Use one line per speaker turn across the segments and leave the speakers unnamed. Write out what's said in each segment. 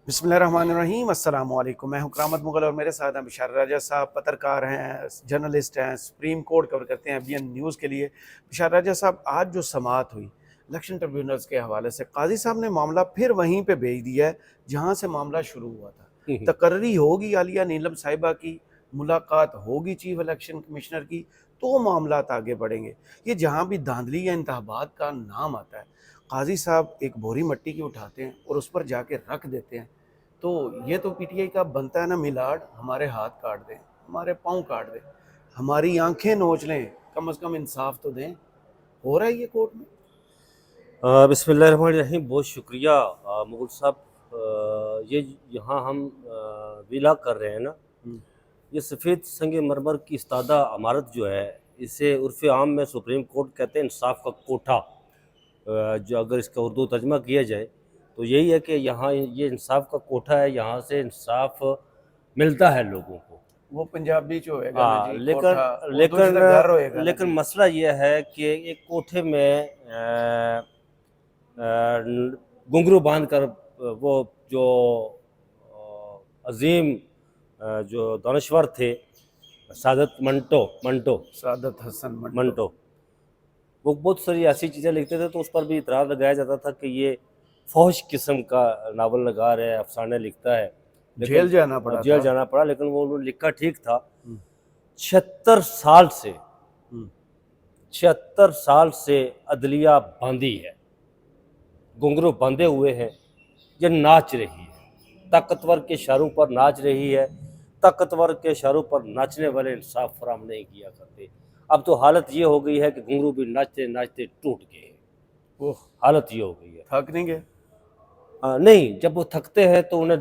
बिस्मिल्लाहिर्रहमानिर्रहीम अस्सलाम वालेकुम। मैं हूं करामत मुगल और मेरे साथ हैं बिशार राजा साहब, पत्रकार हैं, जर्नलिस्ट हैं, सुप्रीम कोर्ट कवर करते हैं बीएन न्यूज़ के लिए। बिशार राजा साहब, आज जो समाअत हुई इलेक्शन ट्रिब्यूनल्स के हवाले से, काजी साहब ने मामला फिर वहीं पे भेज दिया है जहां से मामला शुरू हुआ था। तकर्री होगी आलिया नीलम साहिबा की, मुलाकात होगी चीफ इलेक्शन कमिश्नर की, तो मामला आगे बढ़ेंगे। ये जहाँ भी धांधली या इंतखाबात का नाम आता है, काजी साहब एक बोरी मिट्टी की उठाते हैं और उस पर जाके रख देते हैं। तो ये तो पीटीआई का बनता है ना मिलाड, हमारे हाथ काट दें, हमारे पाँव काट दें, हमारी आंखें नोच लें, कम से कम इंसाफ तो दें। हो रहा है ये कोर्ट में।
बिस्मिल्लाहिर्रहमानिर्रहीम। बहुत शुक्रिया मुगल साहब। ये यहाँ हम विला कर रहे हैं ना, ये सफ़ेद संग मरमर की इस्तादा इमारत जो है, इसे उर्फ़ आम में सुप्रीम कोर्ट कहते हैं, इंसाफ का कोठा। जो अगर इसका उर्दू तर्जमा किया जाए तो यही है कि यहाँ ये इंसाफ का कोठा है, यहाँ से इंसाफ मिलता है लोगों को।
वो पंजाबी जो है
हाँ, लेकिन मसला ये है कि एक कोठे में घुंघरू बांध कर वो जो अजीम जो दानश्वर थे, सादत मंटो, वो बहुत सारी ऐसी चीज़ें लिखते थे, तो उस पर भी इतराज़ लगाया जाता था कि ये फौश किस्म का नावल नगार है, अफसाने लिखता है।
जेल जाना पड़ा,
लेकिन वो उन्होंने लिखा ठीक था। 76 साल से अदलिया बांधी है, घुंघरू बांधे हुए हैं, ये नाच रही है, ताकतवर के इशारों पर नाच रही है। ताकतवर के इशारों पर नाचने वाले इंसाफ फराम नहीं किया करते। अब तो हालत ये हो गई है कि घुंघरू भी नाचते नाचते टूट गए। वो हालत ये हो गई है।
थक नहीं गए?
नहीं, जब वो थकते हैं तो उन्हें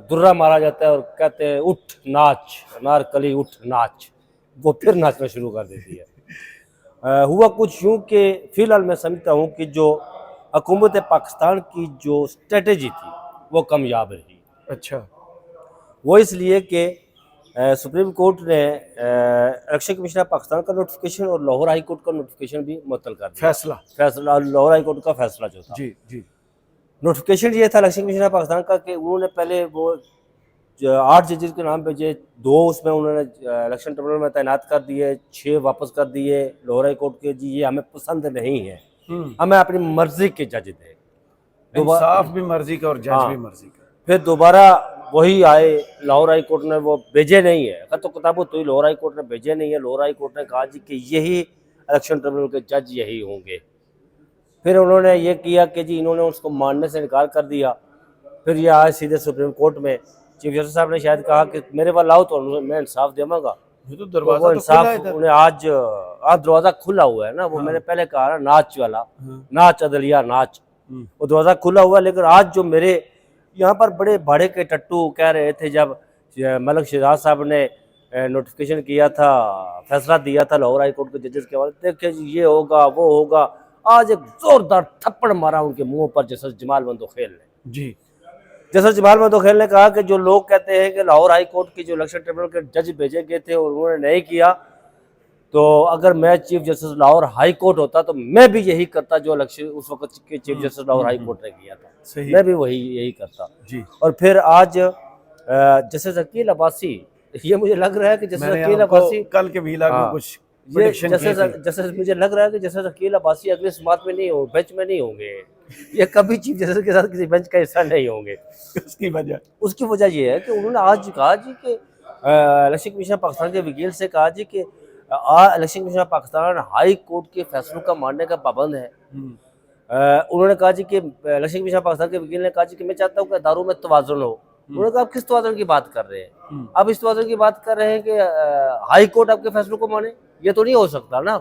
दुर्रा मारा जाता है और कहते हैं उठ नाच, अनारकली उठ नाच। वो फिर नाचना शुरू कर देती है। हुआ कुछ यूँ कि फ़िलहाल मैं समझता हूँ कि जो हुकूमत पाकिस्तान की जो स्ट्रेटजी थी वो कामयाब रही।
अच्छा,
वो इसलिए कि सुप्रीम कोर्ट ने इलेक्शन कमीशन पाकिस्तान का नोटिफिकेशन और लाहौर हाई कोर्ट का नोटिफिकेशन भी मुअत्तल कर दिया। फैसला लाहौर हाई कोर्ट का फैसला जो था,
जी
नोटिफिकेशन ये था इलेक्शन कमीशन पाकिस्तान का कि उन्होंने पहले वो 8 जजेस के नाम पे जो 2 उसमें उन्होंने इलेक्शन ट्रिब्यूनल में तैनात कर दिए, 6 वापस कर दिए लाहौर हाई कोर्ट के। जी ये हमें पसंद नहीं है, हमें अपनी मर्जी के जज दें।
इंसाफ भी मर्जी का और जज भी मर्जी का।
फिर दोबारा वही आए, लाहौर हाई कोर्ट ने वो भेजे नहीं है, तो किताबों तो ही लाहौर हाई कोर्ट ने भेजे नहीं है। लाहौर हाई कोर्ट ने कहा जी कि यही इलेक्शन ट्रिब्यूनल के जज यही होंगे। फिर उन्होंने ये किया कि जी इन्होंने उसको मानने से इनकार कर दिया। फिर ये आए सीधे सुप्रीम कोर्ट में। चीफ जस्टिस साहब ने शायद कहा कि मेरे पास लाओ तो मैं इंसाफ देवांगा।
तो दरवाजा
वो इंसाफ उन्हें आज दरवाज़ा खुला हुआ है ना। वो मैंने पहले कहा ना, नाच वाला, नाच अदलिया नाच, वो दरवाज़ा खुला हुआ है। लेकिन आज जो मेरे यहाँ पर बड़े भाड़े के टट्टू कह रहे थे, जब मलिक शहजाद साहब ने नोटिफिकेशन किया था, फैसला दिया था लाहौर हाई कोर्ट के जजेस के हवाले, देखिए जी ये होगा वो होगा, आज एक जोरदार थप्पड़ मारा उनके मुंह पर जस्टिस जमाल बंदोखेल ने।
जी,
जस्टिस जमाल बंदोखेल ने कहा कि जो लोग कहते हैं कि लाहौर हाई कोर्ट की जो इलेक्शन ट्रिब्यूनल के जज भेजे गए थे और उन्होंने नहीं किया, तो अगर मैं chief justice Lahore high court होता तो मैं भी यही करता जो इलेक्शन उस वक्त के chief justice Lahore high court ने किया था। मैं भी यही करता जी। और फिर आज जस्टिस अकील अब्बासी, ये मुझे लग रहा है कि जस्टिस अकील अब्बासी
कल के भी कुछ
जैसे मुझे लग रहा है कि जैसे अकील अब्बासी अगले समात में नहीं हो, बेंच में नहीं होंगे, ये कभी चीफ जस्टिस के साथ किसी बेंच का हिस्सा नहीं होंगे। उसकी वजह ये है कि उन्होंने आज कहा जी कि इलेक्शन कमीशन पाकिस्तान के वकील से कहा जी कि election commission Pakistan high court के फैसलों का मानने का पाबंद है। उन्होंने कहा जी कि इलेक्शन कमीशन पाकिस्तान के वकील ने कहा जी कि मैं चाहता हूँ कि अदारों में तवाज़ुन हो। उन्होंने कहा आप किस तवाज़ुन की बात कर रहे हैं? अब इस तवाज़ुन की बात कर रहे हैं कि हाई कोर्ट आपके फैसलों को माने, ये तो नहीं हो सकता ना।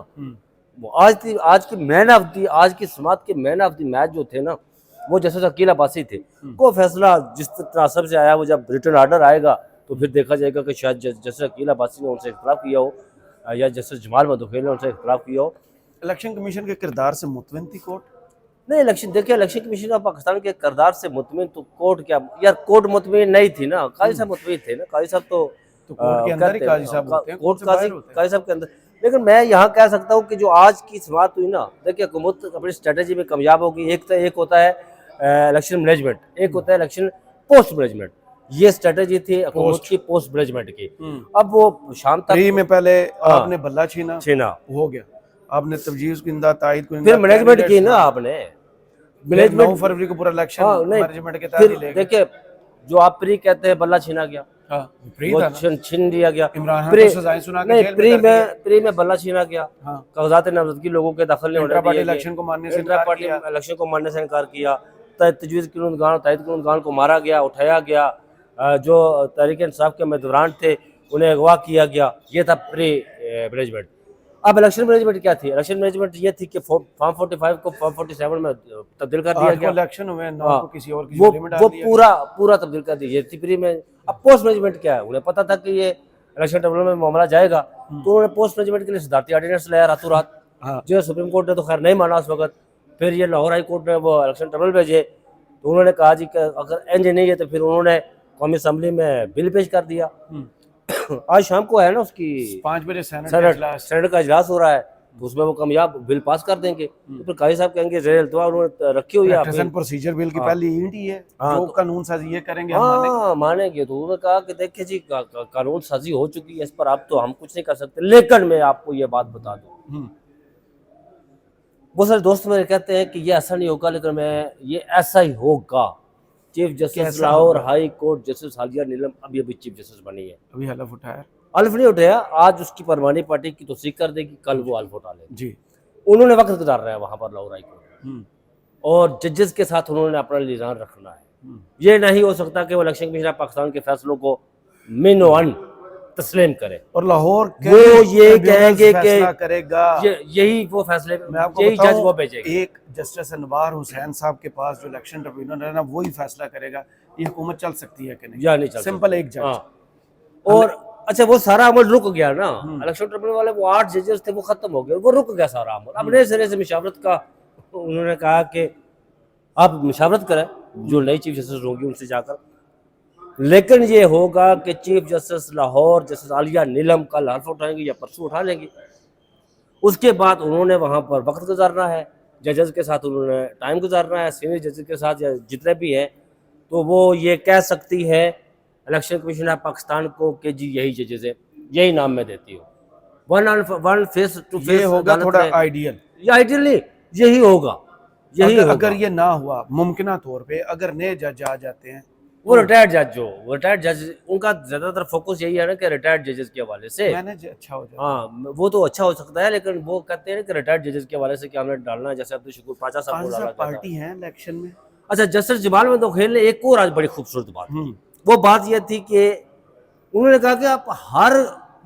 आज की मैन ऑफ दी, आज की समात के मैन ऑफ दी मैच जो थे ना, वो जस्टिस अकील अब्बासी थे। को फैसला जिस तनासब से आया, वो जब रिटर्न आर्डर आएगा तो फिर देखा जाएगा कि शायद जस्टिस अकील अब्बासी ने उनसे इख्तिलाफ किया हो या जस्टिस जमाल बंदोखेल ने उनसे इख्तिलाफ किया हो।
इलेक्शन कमीशन के किरदार से मुतमिन थी कोर्ट?
नहीं, इलेक्शन कमीशन ऑफ पाकिस्तान के किरदार से मुतमिन तो कोर्ट क्या यार, कोर्ट मुतमिन नहीं थी ना, काजी साहब मुतमिन थे ना। काजी साहब तो
कोर्ट के अंदर ही काजी साहब होते हैं,
काजी साहब के अंदर। लेकिन मैं यहाँ कह सकता हूँ कि जो आज की समात हुई ना, देखिए हुकूमत अपनी स्ट्रेटजी में कामयाब होगी। एक होता है इलेक्शन मैनेजमेंट, एक होता है इलेक्शन पोस्ट मैनेजमेंट, ये स्ट्रेटेजी थी हुकूमत की पोस्ट मैनेजमेंट की। अब वो शाम तक
प्री में पहले आपने बल्ला छीना
छीना,
हो गया, आपने तवजीज कुंदा तायद
फिर मैनेजमेंट की ना आपने,
9 फरवरी को पूरा इलेक्शन मैनेजमेंट के तहत ही ले गए।
देखिए जो आप प्री कहते हैं बल्ला छीना गया,
हाँ, प्री
वो
था ना।
छीन लिया गया।
इमरान खान
प्री
को सजाएं सुना के
नहीं,
जेल में कर दिया।
प्री में बल्ला छीना गया,
हाँ।
कागजात नामजदगी लोगों के दाखिल नहीं होने
इंट्रा पार्टी
दिए गए,
इलेक्शन को मानने से
इंट्रा
इनकार
पार्टी
किया।
इलेक्शन को मानने से इनकार किया, तजवीज़ कानूनगान को मारा गया, उठाया गया, जो तहरीक इंसाफ के उम्मीदवार थे उन्हें अगवा किया गया। ये था प्री मैनेजमेंट। अब इलेक्शन मैनेजमेंट क्या थी? इलेक्शन मैनेजमेंट ये थी कि फॉर्म 45 को फॉर्म 47 में तब्दील कर दिया गया।
इलेक्शन हुए, 9
हाँ,
को किसी और की
वो
झोली में डाल दिया।
पूरा तब्दील कर दिया। ये थी प्री में। अब पोस्ट मैनेजमेंट क्या है? उन्हें पता था कि ये इलेक्शन ट्रिब्यूनल में मामला जाएगा, तो उन्होंने पोस्ट मैनेजमेंट के लिए सदारती ऑर्डिनेंस लाया रातों रात, जो सुप्रीम कोर्ट ने तो खैर नहीं माना उस वक्त। फिर ये लाहौर हाई कोर्ट ने वो इलेक्शन ट्रिब्यूनल भेजे, तो उन्होंने कहा जी कि अगर एंज नहीं है तो फिर उन्होंने कौमी असम्बली में बिल पेश कर दिया। आज शाम को है ना उसकी
5 बजे सेनेट
का इजलास हो रहा है, उसमें वो कामयाब बिल पास कर देंगे। तो फिर काजी साहब कहेंगे ज़ेर इल्तवा उन्होंने रखी हुई है
प्रोसीजर बिल की पहली ईंट ही है, जो कानून साजी ये करेंगे
हाँ मानेंगे। तो उन्होंने कहा कि देखिए जी कानून साजी हो चुकी है, इस पर आप तो हम कुछ नहीं कर सकते, लेकिन मैं आपको ये बात बता दूं, बहुत सारे दोस्त मेरे कहते हैं कि ये ऐसा नहीं होगा, लेकिन मैं ये ऐसा ही होगा। Chief justice Lahore high court justice हालिया नीलम अभी चीफ जस्टिस बनी है,
अभी हलफ उठाया,
हल्फ नहीं उठाया। आज उसकी परमानी पार्टी की तौसीक कर देगी, कल वो हल्फ उठा लेगी
जी।
उन्होंने वक्त गुजार रहा है वहां पर लाहौर हाई कोर्ट, और जजेस के साथ उन्होंने अपना लिजान रखना है। ये नहीं हो सकता कि वो इलेक्शन कमीशन पाकिस्तान के फैसलों को मिन तस्लीम करे
और लाहौर
वो ये कहेंगे कि
करेगा,
यही वो फैसले,
यही
जज वो भेजेंगे।
एक जस्टिस अनवार हुसैन साहब के पास जो इलेक्शन ट्रिब्यूनल है ना, वही फैसला करेगा ये हुकूमत चल सकती है कि नहीं,
या नहीं चल
सिंपल एक जज।
और अच्छा वो सारा अमल रुक गया ना, इलेक्शन ट्रिब्यूनल वाले वो 8 जजेस थे वो खत्म हो गए, वो रुक गया सारा अमल। अब नए सिरे से मशावरत का उन्होंने कहा कि आप मशावरत करें जो नई चीफ जस्टिस होंगी उनसे जाकर, लेकिन ये होगा कि chief justice Lahore justice Aliya Neelum कल हल्फ उठाएंगे या परसों उठा लेंगे। उसके बाद उन्होंने वहाँ पर वक्त गुजारना है, जजेस के साथ उन्होंने टाइम गुजारना है, सीनियर जजेस के साथ या जितने भी हैं, तो वो ये कह सकती है इलेक्शन कमीशन ऑफ पाकिस्तान को कि जी यही जजेस है, यही नाम मैं देती हूँ। वन फेस टू फेस
होगा थोड़ा आइडियल,
ये आइडियल नहीं, यही होगा, यही
अगर ये ना हुआ मुमकिन तौर पे अगर नए जज आ जाते हैं,
वो रिटायर्ड जज वो रिटायर्ड जज उनका ज्यादातर फोकस यही है ना कि रिटायर्ड जजेस के हवाले से
मैनेज अच्छा हो जाए।
हाँ वो तो अच्छा हो सकता है, लेकिन वो कहते हैं कि रिटायर्ड जजेस के हवाले से क्या हमें डालना है, जैसे अब्दुल शकूर पाचा साहब को डाला
पार्टी है इलेक्शन में।
अच्छा जस्टिस जमाल मंदोखेल ने एक और आज बड़ी खूबसूरत बात की, वो बात यह थी कि उन्होंने कहा कि आप हर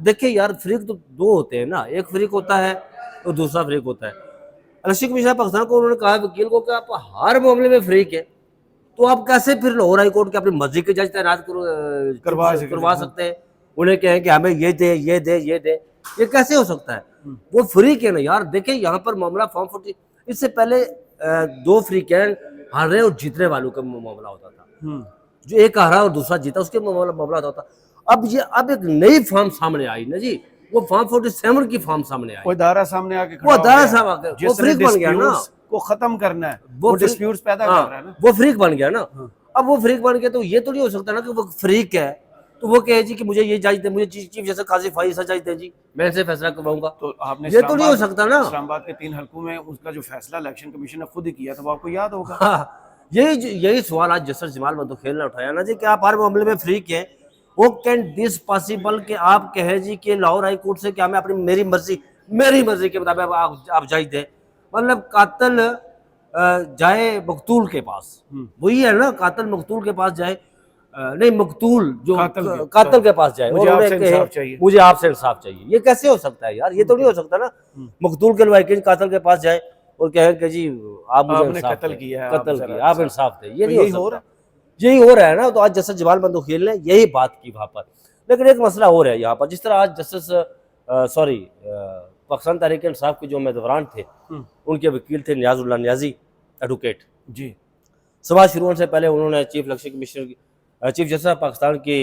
देखिए यार फरीक तो दो होते हैं ना, एक फरीक होता है और दूसरा फरीक होता है। इलेक्शन कमीशन पाकिस्तान को उन्होंने कहा वकील को कि आप हर मामले में फरीक है, तो आप कैसे फिर लाहौर हाई कोर्ट के अपनी मर्जी के जज तैनात करवा सकते हैं? उन्हें कहें कि हमें ये दे ये दे ये दे, ये कैसे हो सकता है? वो फरीक है ना यार। देखिए यहाँ पर मामला फॉर्म 40 इससे पहले 2 फरीक हारे और जीतने वालों का मामला होता था, जो एक हारा और दूसरा जीता उसके मामला होता था। अब एक नई फॉर्म सामने आई ना जी, वो फॉर्म 47 की फॉर्म सामने आई,
कोई दायरा सामने आके
वो दायरा साहब आके वो फ्रीक बन गया ना,
को खत्म करना है, वो डिस्प्यूट्स पैदा कर रहा है ना,
वो फ्रीक बन गया ना। अब वो फ्रीक बन गया तो ये तो नहीं हो सकता ना कि वो फ्रीक है तो वो कहे जी कि मुझे ये जज दे, मुझे चीफ जस्टिस काजी फाइज जज दे जी, मैं इनसे फैसला करवाऊंगा।
तो आपने
ये तो नहीं हो सकता ना।
इस्लामाबाद के 3 हलकों में उसका जो फैसला इलेक्शन कमीशन ने खुद ही किया था, वो आपको याद होगा।
हाँ, यही सवाल आज जस्टिस जमाल मंदोखेल ने उठाया ना जी कि आप हर मामले में फ्रीक है। वो कैन दिस पॉसिबल कि आप कहे जी कि लाहौर हाई कोर्ट से क्या मैं अपनी मेरी मर्जी के मुताबिक आप जज दे, मतलब कातिल जाए मकतूल के पास, वही है ना, कातिल मकतूल के पास जाए, नहीं मकतूल जो कातिल के पास जाए,
मुझे
आपसे इंसाफ चाहिए। ये कैसे हो सकता है यार? ये तो नहीं हो सकता ना। मकतूल के लवाकिन कातिल के पास जाए और कहे कि जी आप मुझे
कत्ल किया,
आप इंसाफ दे, ये नहीं हो सकता। यही हो रहा है ना। तो आज जस्टिस जमाल मंदोखेल ने यही बात की वहां पर, लेकिन एक मसला हो रहा है यहाँ पर। जिस तरह आज जस्टिस पाकिस्तान तहरीक इंसाफ के जो उम्मीदवार थे उनके वकील थे नियाजुल्लाह नियाजी एडवोकेट जी, सभा शुरू होने से पहले उन्होंने chief election commissioner chief justice Pakistan की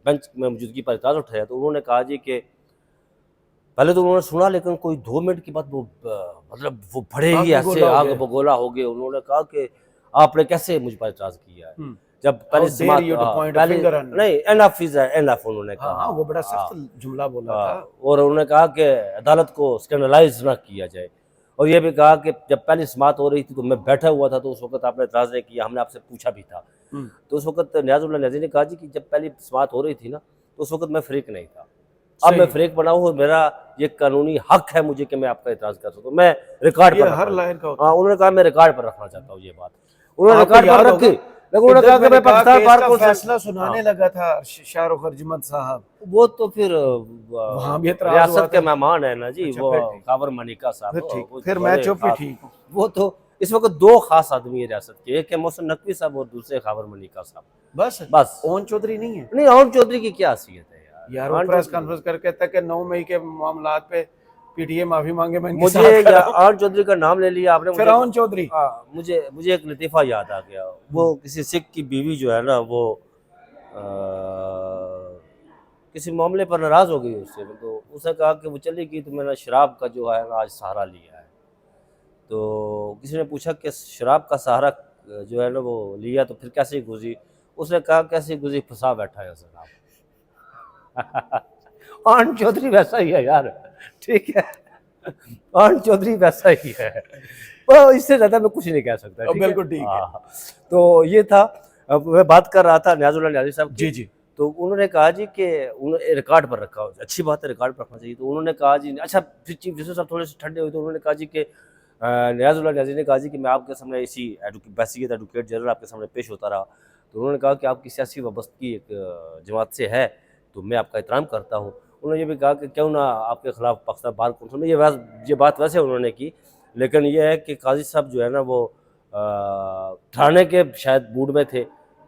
बेंच में मौजूदगी पर एतराज़ उठाया। तो उन्होंने कहा जी कि पहले तो उन्होंने सुना, लेकिन कोई 2 मिनट के बाद वो मतलब वो बड़े ही ऐसे आग बगोला हो गए। उन्होंने कहा कि आपने कैसे मुझ पर एतराज़ किया है, जब पहले समात नहीं एनफ इज एनफ उन्होंने कहा।
हाँ, वो बड़ा सख्त जुमला बोला था।
और उन्होंने कहा कि अदालत को स्कैंडलाइज ना किया जाए। और ये भी कहा कि जब पहली समात हो रही थी तो मैं बैठा हुआ था, तो उस वक्त आपने एतराज़ नहीं किया, हमने आपसे पूछा भी था। तो उस वक्त न्याजुल्लाह न्याजी ने कहा जी कि जब पहली समात हो रही थी ना, तो उस वक्त मैं फ्रीक नहीं था। अब मैं फ्रेक बना हूँ, मेरा ये कानूनी हक है मुझे कि मैं आपका एतराज़ कर सकता हूँ। मैं रिकॉर्ड पर
हर लायर का
हाँ, उन्होंने कहा मैं रिकॉर्ड पर रखना चाहता हूँ ये बात। उन्होंने रिकॉर्ड पर रखी, लेकिन उन्होंने कहा कि मैं पाकिस्तान बार कौंसिल
फैसला सुनाने लगा था शाहरुख अरजमंद साहब।
वो तो फिर
वहाँ भी
रियासत के मेहमान है ना जी, वो खावर मनिका साहब।
फिर मैं चुप ही ठीक हूँ।
वो तो इस वक्त दो खास आदमी है रियासत के, एक है मोहसिन नकवी साहब और दूसरे खावर मनिका साहब। बस
ओन चौधरी नहीं है।
नहीं, ओन चौधरी की क्या हैसियत है
यार वो प्रेस कॉन्फ्रेंस करके कहता है कि 9 मई के मामलात पे पीटीए माफी मांगे। मैं
मुझे आन चौधरी का नाम ले लिया आपने,
फिरौन चौधरी।
मुझे एक लतीफ़ा याद आ गया। वो किसी सिख की बीवी जो है ना, वो किसी मामले पर नाराज़ हो गई उससे, तो उसने कहा कि वो चली गई तो मैंने शराब का जो है ना आज सहारा लिया है। तो किसी ने पूछा कि शराब का सहारा जो है ना वो लिया तो फिर कैसे गुजरी? उसने कहा कैसे गुजरी, फंसा बैठा है शराब। आन चौधरी वैसा ही है यार, ठीक है, आन चौधरी वैसा ही है, वो इससे ज़्यादा मैं कुछ नहीं कह सकता।
बिल्कुल ठीक है।
तो ये था, मैं बात कर रहा था न्याजुल्लाह न्याजी साहब
जी जी।
तो उन्होंने कहा जी कि उन्होंने रिकॉर्ड पर रखा, अच्छी बात है, रिकॉर्ड पर रखना चाहिए। तो उन्होंने कहा जी अच्छा, फिर चीफ जस्टिस साहब थोड़े से ठंडे हुए तो उन्होंने कहा जी कि न्याजुल्लाह न्याजी ने कहा जी कि मैं आपके सामने इसी बैसियत एडवोकेट जनरल आपके सामने पेश होता रहा। तो उन्होंने कहा कि आपकी सियासी वाबस्तगी एक जमात से है तो मैं आपका एहतराम करता हूँ। उन्होंने ये भी कहा कि क्यों ना आपके खिलाफ पाकिस्तान बार कौंसिल में, ये बात वैसे उन्होंने की, लेकिन ये है कि काजी साहब जो है ना वो थाने के शायद मूड में थे,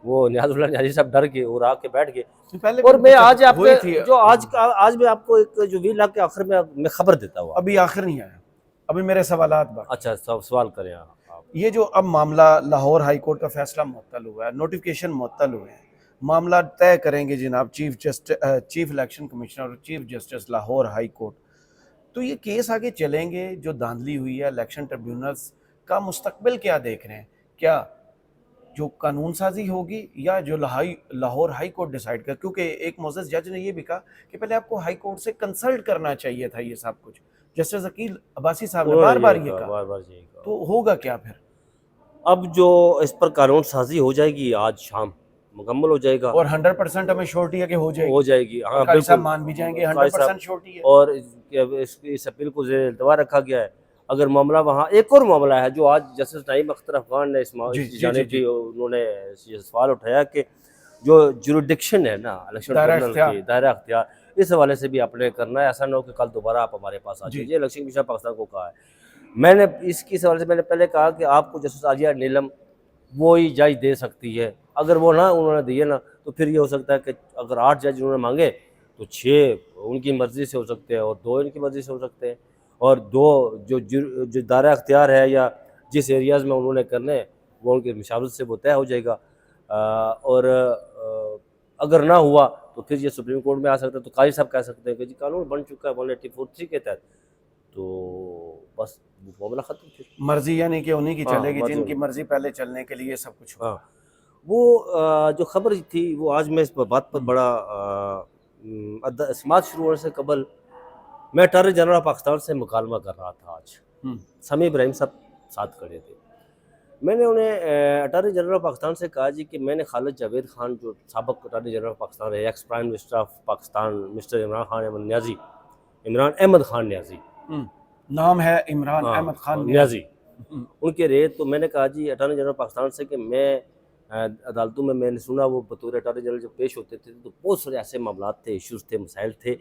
वो न्याजुल्लाह न्याजी साहब डर के और आके बैठ गए। और मैं आज आपके जो आज मैं आपको एक जो 20 लाख के आखिर में मैं खबर देता हूँ।
अभी आखिर नहीं आया, अभी मेरे सवालात बाकी।
अच्छा, सवाल करें आप।
ये जो अब मामला लाहौर हाई कोर्ट का फैसला मुअत्तल हुआ है, नोटिफिकेशन मुअत्तल हुए हैं, मामला तय करेंगे जनाब चीफ इलेक्शन कमिश्नर और chief justice Lahore high court. तो ये केस आगे चलेंगे, जो धांधली हुई है इलेक्शन ट्रिब्यूनल्स का मुस्तकबिल क्या देख रहे हैं? क्या जो कानून साजी होगी या जो लाहौर हाई कोर्ट डिसाइड कर? क्योंकि एक मोअज़्ज़ज़ जज ने यह भी कहा कि पहले आपको हाई कोर्ट से कंसल्ट करना चाहिए था ये सब कुछ। जस्टिस अकील अब्बासी साहब ने बार बार ये कहा, तो होगा क्या फिर?
अब जो इस पर कानून साजी हो जाएगी, आज शाम मुकम्मल हो जाएगा
और 100% हमें श्योरिटी है कि हो जाएगी।
हाँ
बिल्कुल मान भी जाएंगे, 100% श्योरिटी है।
और इस अपील को ज़ेर इल्तवा रखा गया है। अगर मामला वहाँ एक और मामला है जो आज जस्टिस नईम अख्तर अफगान ने इस जानिब भी उन्होंने ये सवाल उठाया कि जो जुरिडिक्शन है ना इलेक्शन ट्रिब्यूनल की, दायरा अख्तियार, इस हवाले से भी आपने करना है। ऐसा ना हो कि कल दोबारा आप हमारे पास आ जाइए। इलेक्शन कमीशन पाकिस्तान को कहा है, मैंने इसकी सवाल से मैंने पहले कहा कि आपको जस्टिस आलिया नीलम वो ही जज दे सकती है। अगर वो ना उन्होंने दिए ना तो फिर ये हो सकता है कि अगर 8 जज उन्होंने मांगे तो 6 उनकी मर्ज़ी से हो सकते हैं और 2 इनकी मर्ज़ी से हो सकते हैं, और 2 जो दायरा अख्तियार है या जिस एरियाज़ में उन्होंने करने वो उनकी मशावरत से वो तय हो जाएगा। और अगर ना हुआ तो फिर ये सुप्रीम कोर्ट में आ सकता है। तो काजी साहब कह सकते हैं कि जी कानून बन चुका है 184(3) के तहत, तो बस मामला खत्म। फिर
मर्जी यानी कि उन्हीं की चलेगी, जिनकी मर्जी पहले चलने के लिए सब कुछ।
वो जो खबर थी वो आज मैं इस बात पर बड़ा समाज शुरू होने से कबल मैं अटॉर्नी जनरल ऑफ पाकिस्तान से मुकालमा कर रहा था। आज समी इब्राहिम साहब साथ खड़े थे। मैंने उन्हें अटॉर्नी जनरल ऑफ पाकिस्तान से कहा जी कि मैंने खालिद जावेद खान जो साबिक़ अटॉर्नी जनरल ऑफ पाकिस्तान है, ex prime minister of Pakistan mister Imran Ahmed Khan Niazi
नाम है, इमरान अहमद खान
न्याजी उनके रेत। तो मैंने कहा जी अटॉर्नी जनरल पाकिस्तान से कि मैं अदालतों में मैंने सुना वो बतौर अटॉर्नी जनरल जब पेश होते थे तो बहुत सारे ऐसे मामला थे, इश्यूज़ थे, मसाइल थे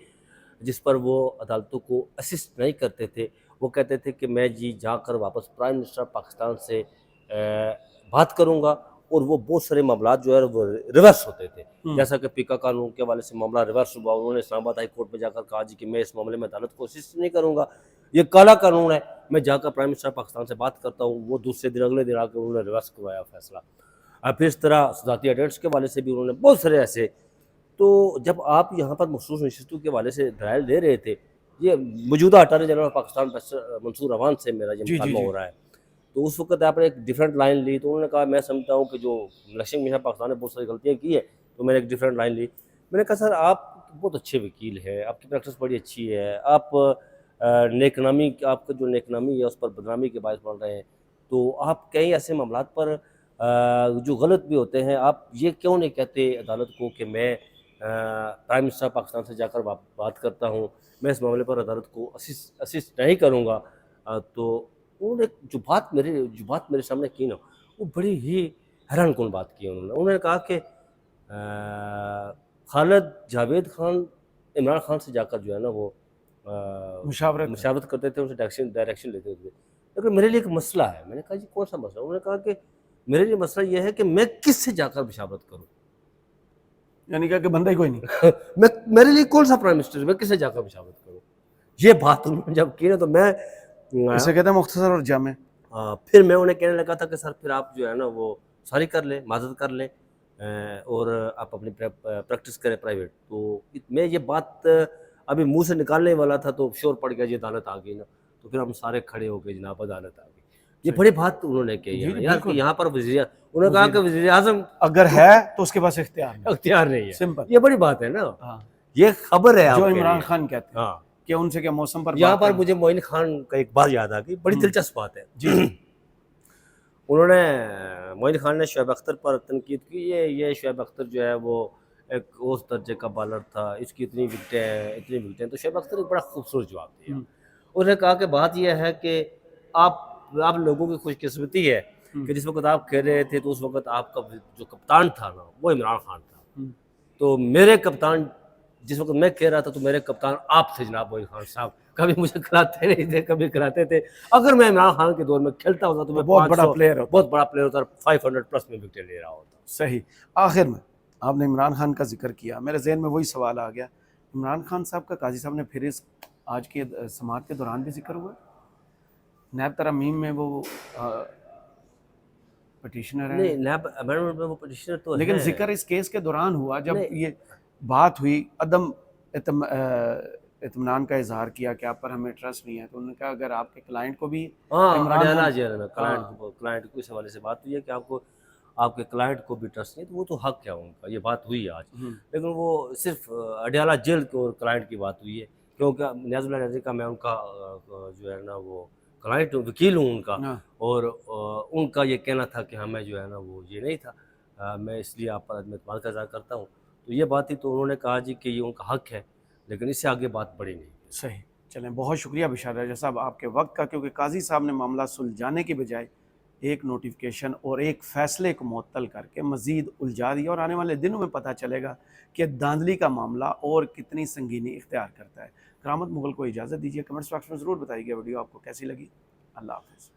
जिस पर वो अदालतों को असिस्ट नहीं करते थे। वो कहते थे कि मैं जी जाकर वापस प्राइम मिनिस्टर पाकिस्तान से बात करूंगा, और वो बहुत सारे मामला जो है वो रिवर्स होते थे। जैसा कि पीका कानून के हवाले से मामला रिवर्स हुआ, उन्होंने इस्लामाबाद हाई कोर्ट में जाकर कहा जी कि मैं इस मामले में अदालत को असिस्ट नहीं करूंगा, ये काला कानून है, मैं जाकर प्राइम मिनिस्टर पाकिस्तान से बात करता हूँ। वो दूसरे दिन अगले दिन आकर उन्होंने रिवर्स करवाया फैसला। अब फिर इस तरह ज़ाती एडेंट्स के हवाले से भी उन्होंने बहुत सारे ऐसे। तो जब आप यहाँ पर मखसूस नशिस्तों के हवाले से दलाइल दे रहे थे, ये मौजूदा attorney general of Pakistan Mansoor Awan से मेरा ये मुकालमा हो रहा है तो उस वक्त आपने एक डिफरेंट लाइन ली, तो उन्होंने कहा मैं समझता हूँ कि जो इलेक्शन कमीशन पाकिस्तान ने बहुत सारी गलतियाँ की है, तो मैंने एक डिफरेंट लाइन ली। मैंने कहा सर आप बहुत अच्छे वकील हैं, आपकी प्रैक्टिस बड़ी अच्छी है, आप नेकनामी, आपका जो नेकनामी है उस पर बदनामी के बायस बन रहे हैं, तो आप कई ऐसे मामलात पर जो गलत भी होते हैं, आप ये क्यों नहीं कहते अदालत को कि मैं प्राइम मिनिस्टर पाकिस्तान से जाकर बात करता हूँ, मैं इस मामले पर अदालत को असिस्ट नहीं करूँगा। तो उन्होंने जो बात मेरे सामने की ना, वो बड़ी ही हैरान कुन बात की उन्होंने कहा कि खालिद जावेद खान इमरान खान से जाकर जो है ना वो मुशावरत करते थे, उनसे डायरेक्शन लेते थे। लेकिन मेरे लिए एक मसला है। मैंने कहा जी कौन सा मसला? उन्होंने कहा कि मेरे लिए मसला ये है कि मैं किससे जाकर मुशावरत करूँ।
यानी कि बंदा ही कोई नहीं
मेरे लिए कौन सा प्राइम मिनिस्टर, मैं किससे जाकर मुशावरत करूँ? ये बात उन्होंने जब की ना, तो मैं
इसे कहते हैं मुख्तसर और जामे।
फिर मैं उन्हें कहने लगा था कि सर फिर आप जो है ना वो सारी कर लें, माजरत कर लें और आप अपनी प्रैक्टिस करें प्राइवेट। तो मैं ये बात अभी मुंह से निकालने वाला था तो शोर पड़ गया, जी अदालत आ गई ना, तो फिर हम सारे खड़े हो गए, जनाब अदालत आ गई। ये बड़ी बात उन्होंने कही है यार कि यहाँ पर उन्होंने कहा कि वज़ीर आज़म
अगर है तो उसके पास
इख्तियार नहीं है।
सिंपल,
ये बड़ी बात है ना। ये खबर है
जो इमरान खान कहते हैं
हाँ
कि उनसे क्या मौसम पर
यहाँ पर मुझे मोइन खान का एक बात याद आ गई, बड़ी दिलचस्प बात है
जी
उन्होंने मोइन खान ने शुएब अख्तर पर तनकीद की, ये शुएब अख्तर जो है वो एक उस दर्जे का बॉलर था, इसकी इतनी विकेटें तो शुएब अख्तर ने बड़ा खूबसूरत जवाब दिया। उन्होंने कहा कि बात यह है कि आप लोगों की खुशकिस्मती है कि जिस वक्त आप खेल रहे थे तो उस वक्त आपका जो कप्तान था ना वो इमरान खान था। तो मेरे कप्तान जिस वक्त मैं खेल रहा था तो मेरे कप्तान आप थे जनाब मोइन खान साहब, कभी मुझे खिलाते नहीं थे, कभी खिलाते थे। अगर मैं इमरान खान के दौर में खेलता होता तो मैं
बहुत बड़ा प्लेयर
होता, 500 प्लस में विकेट ले रहा होता।
सही। आखिर में आपने इमरान खान का जिक्र किया, मेरे जहन में वही सवाल आ गया, इमरान खान साहब का काजी साहब ने फिर इस आज के समाअत के दौरान भी जिक्र हुआ? नैब तरमीम में वो पटिशनर है?
नहीं, नैब अमेंडमेंट में वो पटिशनर तो
लेकिन
है।
जिक्र इस केस के दौरान हुआ जब ये बात हुई, अदम इत्मीनान का इजहार किया कि आप पर हमें ट्रस्ट नहीं है, तो उन्होंने कहा अगर आपके क्लाइंट को भी
अडियाला जेल में क्लाइंट को इस हवाले से बात हुई है कि आपको आपके क्लाइंट को भी ट्रस्ट नहीं, तो वो तो हक है उनका, ये बात हुई आज। लेकिन वो सिर्फ अडियाला जेल और क्लाइंट की बात हुई है, क्योंकि नियाज़ुल्ला नियाज़ी का मैं उनका जो है ना वो क्लाइंट वकील हूँ उनका, और उनका ये कहना था कि हमें जो है ना वो ये नहीं था, मैं इसलिए आप पर एतमाद का इज़हार करता हूँ। तो ये बात ही तो उन्होंने कहा जी कि ये उनका हक है, लेकिन इससे आगे बात बढ़ी नहीं।
सही। चलें, बहुत शुक्रिया बिशार राजा साहब आपके वक्त का, क्योंकि काजी साहब ने मामला सुलझाने की बजाय एक नोटिफिकेशन और एक फ़ैसले को मुअत्तल करके मज़ीद उलझा दिया, और आने वाले दिनों में पता चलेगा कि धांधली का मामला और कितनी संगीनी इख्तियार करता है। करामत मुगल को इजाज़त दीजिए। कमेंट्स बॉक्स में ज़रूर बताइएगा वीडियो आपको कैसी लगी। अल्लाह हाफ़िज़।